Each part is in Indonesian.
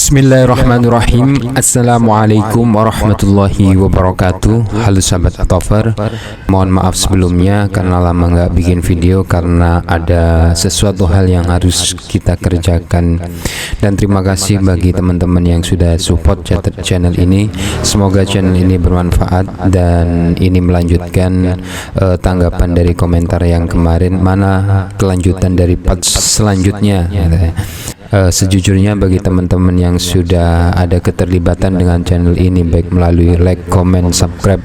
Bismillahirrahmanirrahim. Assalamualaikum warahmatullahi wabarakatuh. Halo sahabat Atofar, mohon maaf sebelumnya karena lama nggak bikin video karena ada sesuatu hal yang harus kita kerjakan. Dan terima kasih bagi teman-teman yang sudah support channel ini. Semoga channel ini bermanfaat dan ini melanjutkan tanggapan dari komentar yang kemarin. Mana kelanjutan dari part selanjutnya? Sejujurnya bagi teman-teman yang sudah ada keterlibatan dengan channel ini baik melalui like, comment, subscribe,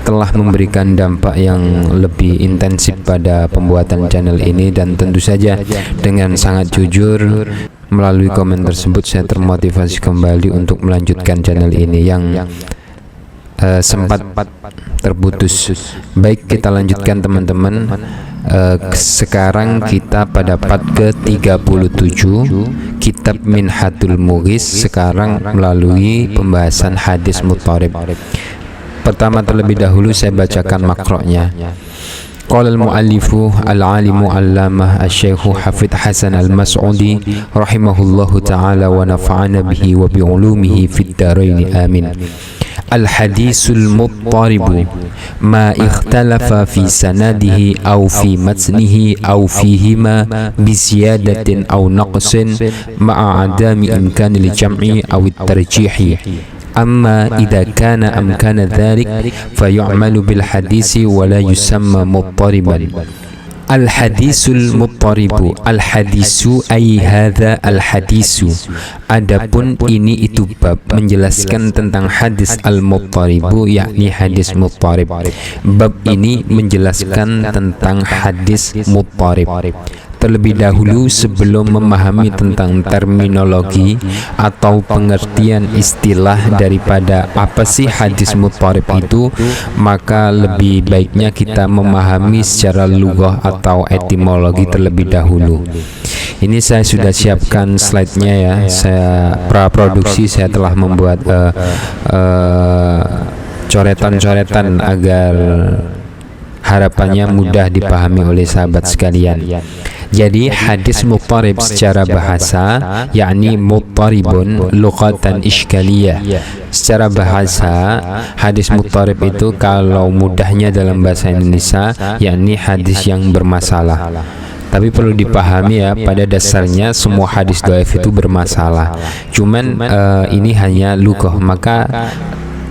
telah memberikan dampak yang lebih intensif pada pembuatan channel ini. Dan tentu saja dengan sangat jujur melalui komen tersebut saya termotivasi kembali untuk melanjutkan channel ini yang sempat terputus. Baik, kita lanjutkan teman-teman. Sekarang kita pada part ke-37 Kitab Minhatul Mughis, sekarang melalui pembahasan hadis muttarib. Pertama terlebih dahulu saya bacakan makroknya. Qala al-muallifu al-alimu allamah asy-syaikh Hafidz Hasan al-Mas'udi rahimahullahu ta'ala wa nafa'ana bihi wa bi ulumihi fid dharain amin. Al-hadisul muttaribu ma ikhtalafa fi sanadihi aw fi matnihi aw fihima bi ziyadatin aw naqsin ma'a adami imkanil jam'i aw at-tarjihi. Amma idza kana amkana dhalik fayu'malu bil hadisi wa la yusamma muttariban. Al-hadisul muttaribu, al-hadisu ay hadza al-hadisu. Adapun ini itu bab menjelaskan tentang hadis al-muttaribu, yakni hadis muttarib. Bab ini menjelaskan tentang hadis muttarib. Terlebih dahulu sebelum memahami tentang terminologi atau pengertian istilah daripada apa sih hadis muttarib itu, maka lebih baiknya kita memahami secara lughah atau etimologi terlebih dahulu. Ini saya sudah siapkan slide-nya ya. Saya praproduksi, saya telah membuat coretan-coretan agar harapannya mudah dipahami oleh sahabat sekalian. Jadi hadis muttarib secara bahasa yakni muttaribun lughatan iskaliyah. Secara bahasa hadis muttarib itu kalau mudahnya dalam bahasa Indonesia yakni hadis yang bermasalah. Tapi perlu dipahami ya, pada dasarnya semua hadis dhaif itu bermasalah. Cuman ini hanya lughah, maka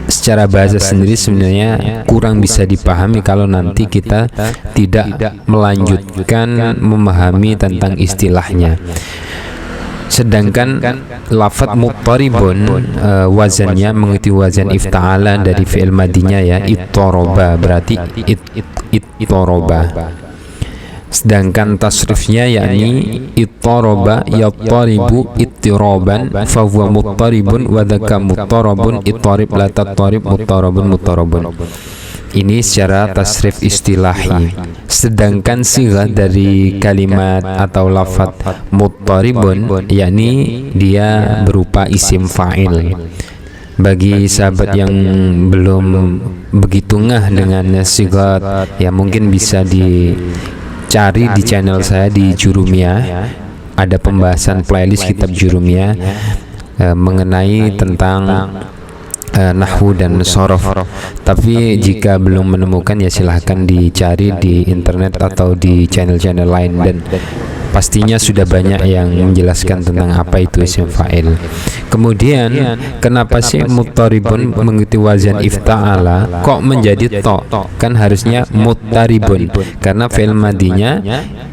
secara bahasa sendiri sebenarnya kurang bisa dipahami kalau nanti kita tidak melanjutkan memahami tentang istilahnya. Sedangkan lafaz muttaribun wazannya mengikuti wazan ifta'ala dari fi'il madinya ya, ittoroba, berarti ittoroba. Sedangkan tasrifnya yakni ittoroba yattaribu ittiraban fahuwa muttaribun wa dzaka muttarabun ittarib la tattarib muttarabun muttarabun. Ini secara tasrif istilahi. Sedangkan sighah dari kalimat atau lafaz muttaribun yakni dia berupa isim fa'il. Bagi sahabat yang belum begitu ngeh dengan sighah ya, mungkin bisa cari di channel saya di Jurumiyah, ada pembahasan playlist kitab Jurumiyah mengenai tentang nahwu dan shorof. Tapi jika belum menemukan ya silahkan dicari di internet atau di channel-channel lain, dan pastinya sudah banyak yang menjelaskan tentang apa itu isim fa'il. Kemudian kenapa sih muttaribun mengikuti wazan ifta'ala kok menjadi to? Kan harusnya muttaribun karena fi'il madinya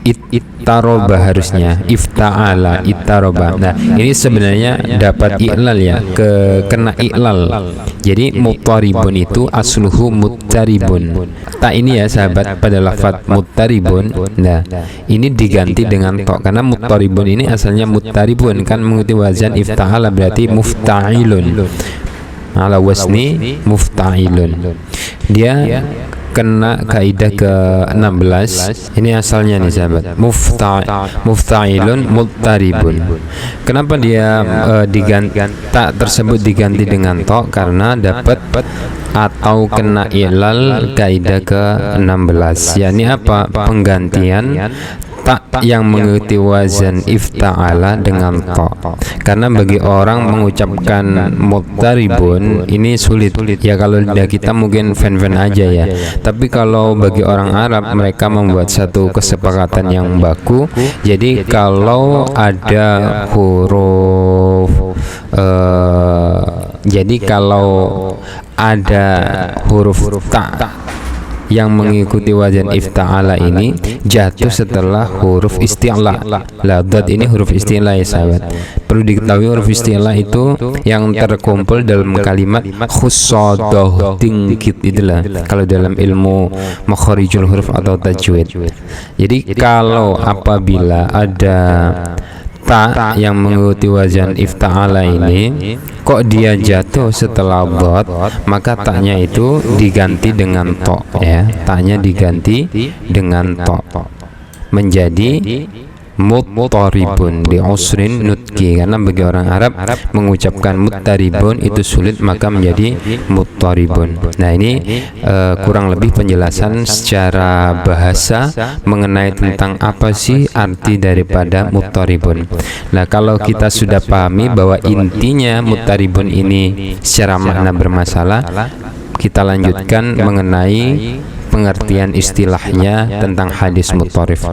ittaroba, harusnya ifta'ala ittaroba. Nah, ini sebenarnya dapat i'lal ya, kena i'lal. Jadi muttaribun itu asluhu muttaribun. Tak ini ya sahabat, pada lafaz muttaribun. Nah, ini diganti dengan to karena muttaribun ini asalnya muttaribun kan mengikuti wazan ifta'ala, berarti mufta'ilun ala wasni mufta'ilun. Dia kena kaidah ke-16. Ini asalnya nih sahabat, mufta'ilun muttaribun. Kenapa dia tak tersebut diganti dengan to? Karena dapat atau kena ilal kaidah ke-16, yakni apa? Penggantian tak yang mengikuti wazan ifta'ala dengan ta. Karena bagi orang mengucapkan muttaribun ini sulit ya, kalau lidah kita mungkin fan-fan aja ya, tapi kalau bagi orang Arab mereka membuat satu kesepakatan yang baku. Jadi kalau ada huruf jadi kalau ada huruf ta yang mengikuti wazan ifta'ala ini jatuh setelah huruf isti'la. Lah, dot ini huruf isti'la ya sahabat. Perlu diketahui huruf isti'la itu yang terkumpul dalam kalimat khussadah tingkit, itulah kalau dalam ilmu makharijul huruf atau tajwid. Jadi kalau apabila ada ta yang mengikuti wazan ifta'ala ini kok dia jatuh setelah dot, maka taknya itu diganti dengan to ya, taknya diganti dengan to menjadi muttaribun di usrin nutki. Karena bagi orang Arab mengucapkan muttaribun itu sulit, maka menjadi muttaribun. Nah ini kurang lebih penjelasan secara bahasa mengenai tentang apa sih arti daripada muttaribun. Nah kalau kita sudah pahami bahwa intinya muttaribun ini secara makna bermasalah, kita lanjutkan mengenai pengertian istilahnya tentang hadis muttarif.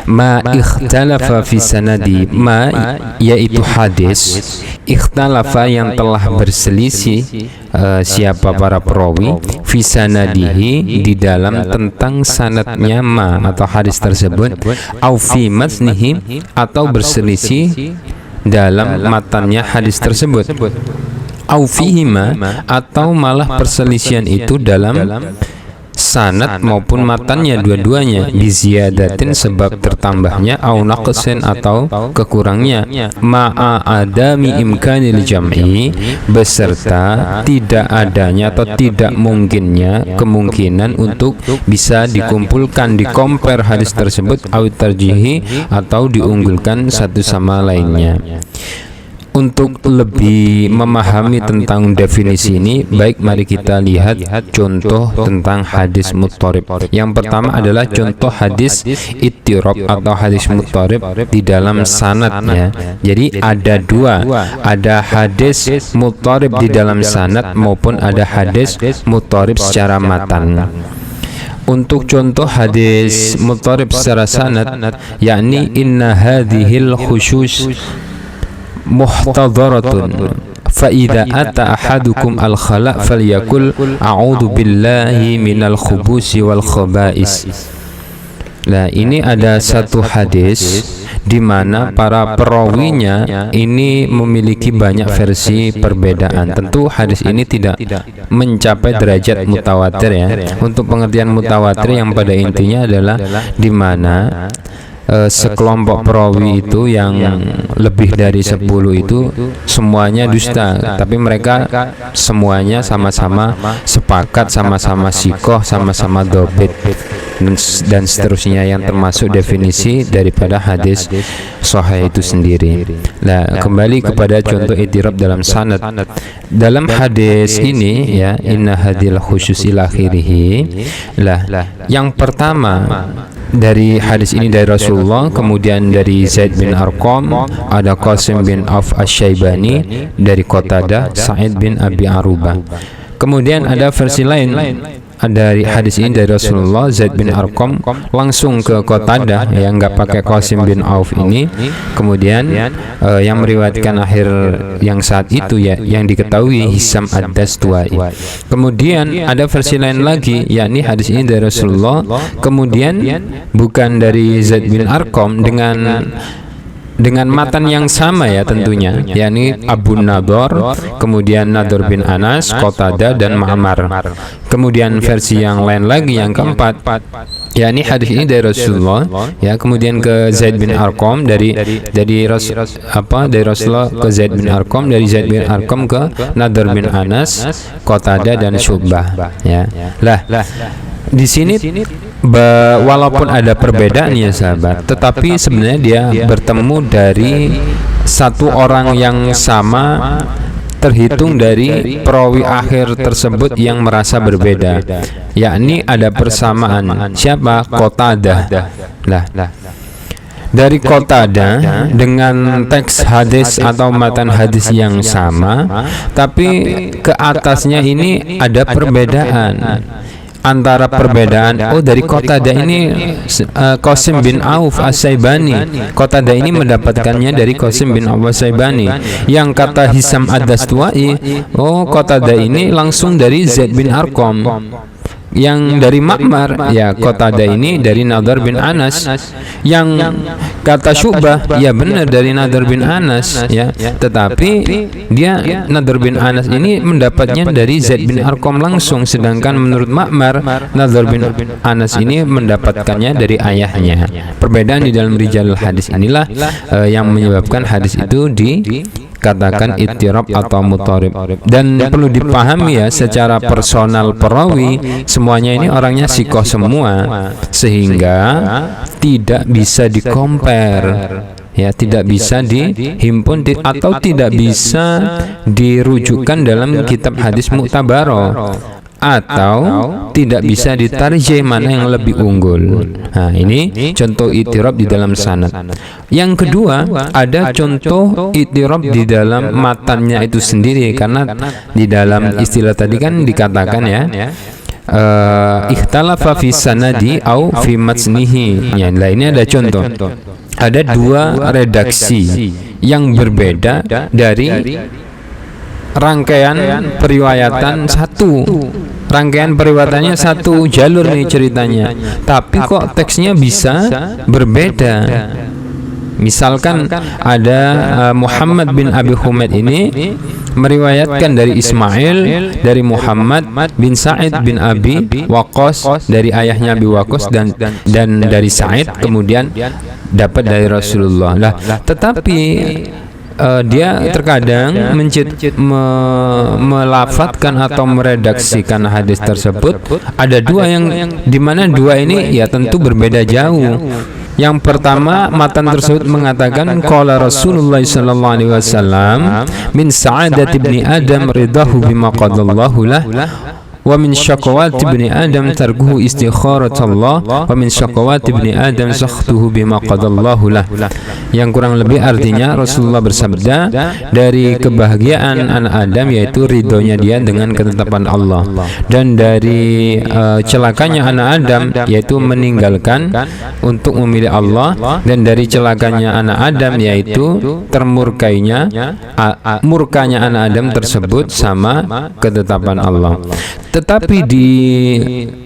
Ma ikhtalafa fi sanadi, ma yaitu hadis, ikhtalafa yang telah berselisih siapa para perawi, fi sanadihi di dalam tentang sanadnya ma atau hadis tersebut, au fi matnihi atau berselisih dalam matannya hadis tersebut, au fihima atau malah perselisihan itu dalam sanad maupun matannya dua-duanya, biziyadatin sebab tertambahnya, au naqsin atau kekurangnya, ma'a adami imkanil jam'i beserta tidak adanya atau tidak mungkinnya kemungkinan untuk bisa dikumpulkan, dikompar hadis tersebut, au tarjihi atau diunggulkan satu sama lainnya. Untuk lebih memahami tentang definisi ini, baik mari kita lihat contoh tentang hadis muttarib. Yang pertama adalah contoh hadis ittirab atau hadis muttarib di dalam sanadnya. Jadi ada dua, ada hadis muttarib di dalam sanad maupun ada hadis muttarib secara matan. Untuk contoh hadis muttarib secara sanad, yakni inna hadhil khusus muhtadharatun fa idza ata ahadukum al khala falyakul a'udzu billahi minal khubusi wal khaba'is. Nah, ini ada satu hadis di mana para perawinya ini memiliki banyak versi perbedaan. Tentu hadis ini tidak mencapai derajat mutawatir ya. Untuk pengertian mutawatir yang pada intinya adalah di mana sekelompok perawi itu yang lebih dari 10 itu semuanya dusta, tapi mereka semuanya sama-sama sepakat, sama-sama sikoh, sama-sama dobit dan seterusnya, yang termasuk definisi daripada hadis sahih itu sendiri. Nah, kembali kepada contoh ittirab dalam sanad. Dalam hadis ini ya, inna hadil khusus ila akhirih. Lah, yang pertama dari hadis ini dari Rasulullah, kemudian dari Zaid bin Arqam, ada Qasim bin Auf Asy-Syaibani, dari Qatadah, Sa'id bin Abi Arubah. Kemudian ada versi lain dari hadis ini dari Rasulullah, Zaid bin Arqam langsung ke Qatadah yang nggak pakai Qasim bin Auf ini. Kemudian yang meriwayatkan akhir yang saat itu ya, yang diketahui Hisam ad-Dastuwai. Kemudian ada versi lain lagi, yakni hadis ini dari Rasulullah, kemudian bukan dari Zaid bin Arqam dengan matan yang sama ya tentunya, yakni Abu Nador, kemudian Nador bin Anas, Qatadah dan Ma'mar. Kemudian versi yang lain lagi yang keempat, yakni hadis ini dari Rasulullah ya, kemudian ke Zaid bin Arqam, dari Rasulullah ke Zaid bin Arqam, dari Zaid bin Arqam ke Nador bin Anas, Qatadah dan Syu'bah ya. Lah, di sini walaupun ada perbedaan ya sahabat, tetapi sebenarnya dia bertemu dari satu orang yang sama, terhitung dari perawi akhir tersebut yang merasa berbeda, yakni ada persamaan. Siapa? Qatadah. Lah, dari Qatadah dengan teks hadis atau matan hadis yang sama, tapi ke atasnya ini ada perbedaan. Antara perbedaan, dari Qatadah ini Qasim bin Auf As-Saibani. Qatadah ini mendapatkannya dari Qasim bin Auf As-Saibani. Yang kata Hisam Ad-Dastuwai, Qatadah ini langsung dari Zaid bin Arqam. Yang dari Ma'mar, ya Qatadah ini dari Nadhr bin Anas. Yang kata Syu'bah, ya benar dari Nadhr bin Anas, ya. Tetapi dia Nadhr bin Anas ini mendapatnya dari Zaid bin Arqam langsung, sedangkan menurut Ma'mar, Nadhr bin Anas ini mendapatkannya dari ayahnya. Perbedaan di dalam rijalul hadis inilah yang menyebabkan hadis itu dikatakan ittirab atau muttarib. Dan perlu dipahami ya, secara personal perawi semuanya ini orangnya sikoh semua, sehingga tidak bisa di-compare, ya, tidak bisa dihimpun atau tidak bisa dirujukan dalam kitab hadis mu'tabaroh, atau tidak bisa ditarjih mana yang lebih unggul. Nah, ini contoh ittirab di dalam sanad. Yang kedua, ada contoh ittirab di dalam matannya itu sendiri, karena di dalam istilah tadi kan dikatakan ya, ikhtalafa fi sanadi au fi matsnihi. Ya, nah ini ada contoh. Ada dua redaksi yang berbeda dari rangkaian periwayatan rangkaian periwayatannya satu jalur nih ceritanya, tapi kok teksnya bisa berbeda. Misalkan ada Muhammad bin Abi Humaid ini meriwayatkan dari Ismail dari Muhammad bin Sa'id bin Abi Waqqas dari ayahnya Abi Waqqas dan dari Sa'id, kemudian dapat dari Rasulullah. Nah, tetapi dia terkadang melafatkan atau meredaksikan hadis tersebut. Ada dua yang dimana dua ini ya tentu berbeda jauh. Yang pertama, matan tersebut mengatakan qala Rasulullah sallallahu alaihi wasallam min sa'adati ibni Adam ridahu bima qadallahu lah, wa min syaqawati ibni Adam tarkuhu istikharatullah, wa min syaqawati ibni Adam sakhtuhu bima qadallahu lah. Yang kurang lebih artinya Rasulullah bersabda, dari kebahagiaan anak Adam yaitu ridhonya dia dengan ketetapan Allah, dan dari celakanya anak Adam yaitu meninggalkan untuk memilih Allah, dan dari celakanya anak Adam yaitu murkanya anak Adam tersebut sama ketetapan Allah. Tetapi di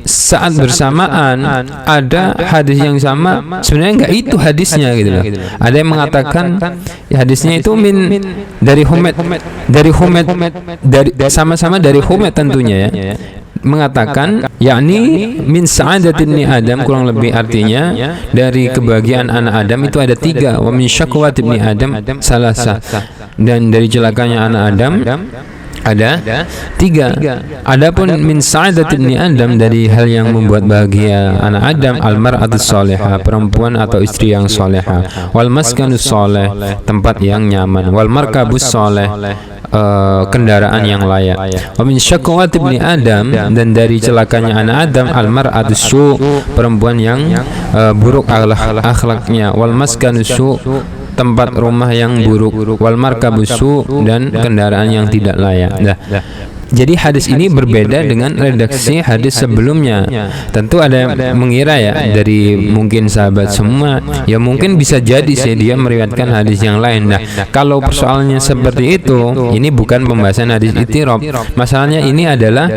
saat bersamaan ada hadis yang sama, sebenarnya enggak itu hadisnya gitu loh. Ada yang mengatakan ya, hadisnya itu dari Humaid dari sama-sama dari Humaid tentunya ya. Mengatakan yakni min sa'adatin ni Adam, kurang lebih artinya dari kebahagiaan anak Adam itu ada tiga, wa min syaqwati ibni Adam salasa, dan dari celakanya anak Adam ada tiga. Adapun min sa'adatin ni Adam, dari hal yang membuat bahagia anak Adam, al-mar'atus salihah, perempuan atau istri yang salihah, wal maskanus salih, tempat yang nyaman, wal markabus salih, kendaraan yang layak, wa min syaqwati ibni Adam, dan dari celakanya anak Adam, al-mar'atus su, perempuan yang buruk akhlaknya, wal maskanus su, tempat rumah yang buruk, wal markabusu, dan kendaraan yang tidak layak. Nah, jadi hadis ini berbeda dengan redaksi hadis sebelumnya. Tentu ada yang mengira ya, dari mungkin sahabat semua, ya mungkin bisa jadi sih dia meriwayatkan hadis yang lain. Nah, kalau persoalannya seperti itu, ini bukan pembahasan hadis ittirab. Masalahnya ini adalah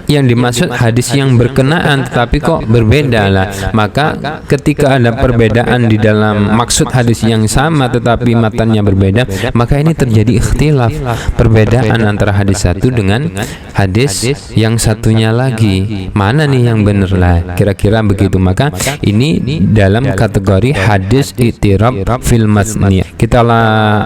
yang dimaksud hadis yang berkenaan tetapi kok berbeda lah. Maka ketika ada perbedaan di dalam maksud hadis yang sama tetapi matanya berbeda, maka ini terjadi ikhtilaf, perbedaan antara hadis satu dengan hadis yang satunya lagi. Mana nih yang benar lah, kira-kira begitu. Maka ini dalam kategori hadis ittirab fil matni. Kita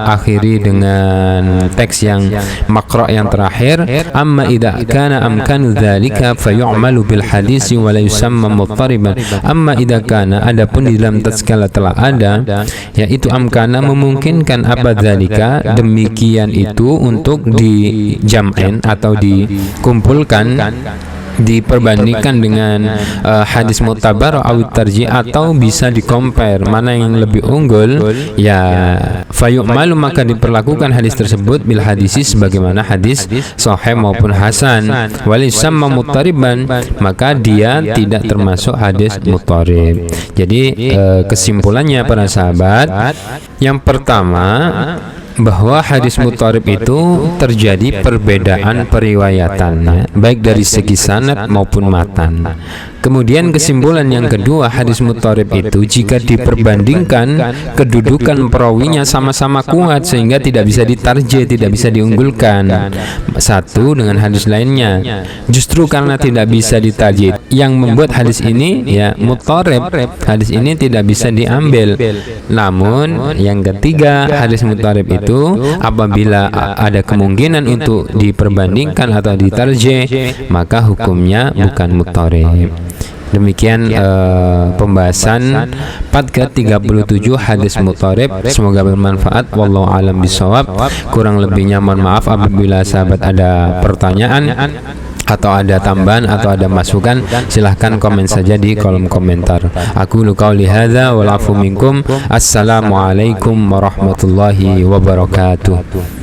akhiri dengan teks yang maqra yang terakhir, amma idza kana amkanu dzalika fayu'malu bil hadis wa la yusamma muttariban. Amma idza kana, adapun di dalam tatkala telah ada, yaitu amkana memungkinkan apa dzalika, demikian itu untuk dijam'in atau dikumpulkan diperbandingkan dengan hadis mu'tabar atau tarjih, atau bisa di-compare mana yang lebih unggul, ya fayu'malu, maka diperlakukan hadis tersebut bil hadisi sebagaimana hadis sahih maupun hasan. Walisamma muttariban, maka dia tidak termasuk hadis muttarib. Jadi kesimpulannya para sahabat, yang pertama bahwa hadis muttarib itu terjadi perbedaan periwayatannya baik dari segi sanad maupun matan. Kemudian kesimpulan yang kedua, hadis muttarib itu jika diperbandingkan kedudukan perawinya sama-sama kuat sehingga tidak bisa ditarjih, tidak bisa diunggulkan satu dengan hadis lainnya. Justru karena tidak bisa ditarjih yang membuat hadis ini ya muttarib, hadis ini tidak bisa diambil. Namun yang ketiga, hadis muttarib itu apabila ada kemungkinan untuk diperbandingkan atau ditarjih, maka hukumnya bukan muttarib. Demikian pembahasan part ke-37 hadis muttarib. Semoga bermanfaat. Wallahu alam bisawab. Kurang lebihnya mohon maaf apabila sahabat ada pertanyaan atau ada tambahan atau ada masukan, silahkan komen saja di kolom komentar. Aku qauli hadza wal afu minkum. Assalamualaikum warahmatullahi wabarakatuh.